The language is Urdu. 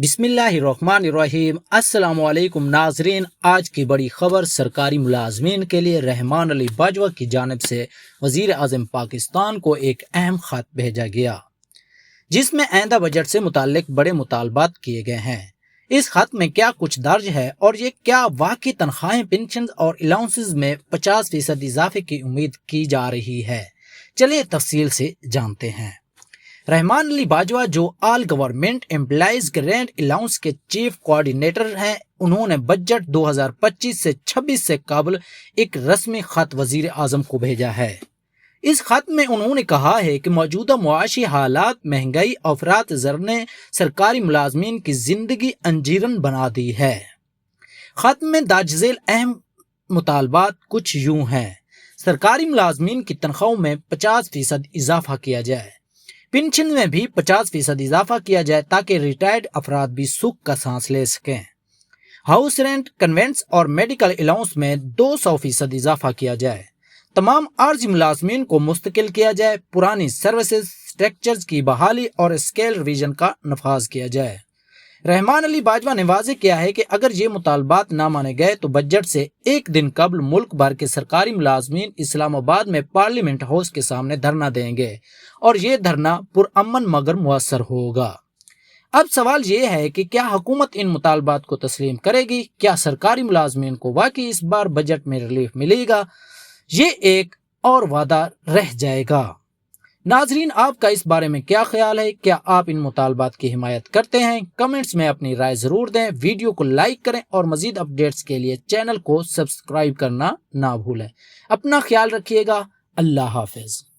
بسم اللہ الرحمن الرحیم۔ السلام علیکم ناظرین، آج کی بڑی خبر سرکاری ملازمین کے لیے رحمان علی باجوہ کی جانب سے وزیر اعظم پاکستان کو ایک اہم خط بھیجا گیا جس میں آئندہ بجٹ سے متعلق بڑے مطالبات کیے گئے ہیں۔ اس خط میں کیا کچھ درج ہے اور یہ کیا واقعی تنخواہیں، پنشن اور الاؤنسز میں 50% اضافے کی امید کی جا رہی ہے؟ چلیے تفصیل سے جانتے ہیں۔ رحمان علی باجوہ جو آل گورنمنٹ امپلائیز گرینٹ الاؤنس کے چیف کوآرڈینیٹر ہیں، انہوں نے بجٹ 2025 سے 26 سے قبل ایک رسمی خط وزیر اعظم کو بھیجا ہے۔ اس خط میں انہوں نے کہا ہے کہ موجودہ معاشی حالات، مہنگائی، افراط زر نے سرکاری ملازمین کی زندگی انجیرن بنا دی ہے۔ خط میں درج ذیل اہم مطالبات کچھ یوں ہیں: سرکاری ملازمین کی تنخواہوں میں 50% اضافہ کیا جائے، پنشن میں بھی 50% اضافہ کیا جائے تاکہ ریٹائرڈ افراد بھی سکھ کا سانس لے سکیں۔ ہاؤس رینٹ، کنوینس اور میڈیکل الاؤنس میں 200% اضافہ کیا جائے۔ تمام عارضی ملازمین کو مستقل کیا جائے۔ پرانی سروسز اسٹرکچرز کی بحالی اور اسکیل ریویژن کا نفاذ کیا جائے۔ رحمان علی باجوہ نے واضح کیا ہے کہ اگر یہ مطالبات نہ مانے گئے تو بجٹ سے ایک دن قبل ملک بھر کے سرکاری ملازمین اسلام آباد میں پارلیمنٹ ہاؤس کے سامنے دھرنا دیں گے اور یہ دھرنا پرامن مگر مؤثر ہوگا۔ اب سوال یہ ہے کہ کیا حکومت ان مطالبات کو تسلیم کرے گی؟ کیا سرکاری ملازمین کو واقعی اس بار بجٹ میں ریلیف ملے گا؟ یہ ایک اور وعدہ رہ جائے گا؟ ناظرین، آپ کا اس بارے میں کیا خیال ہے؟ کیا آپ ان مطالبات کی حمایت کرتے ہیں؟ کمنٹس میں اپنی رائے ضرور دیں۔ ویڈیو کو لائک کریں اور مزید اپڈیٹس کے لیے چینل کو سبسکرائب کرنا نہ بھولیں۔ اپنا خیال رکھیے گا۔ اللہ حافظ۔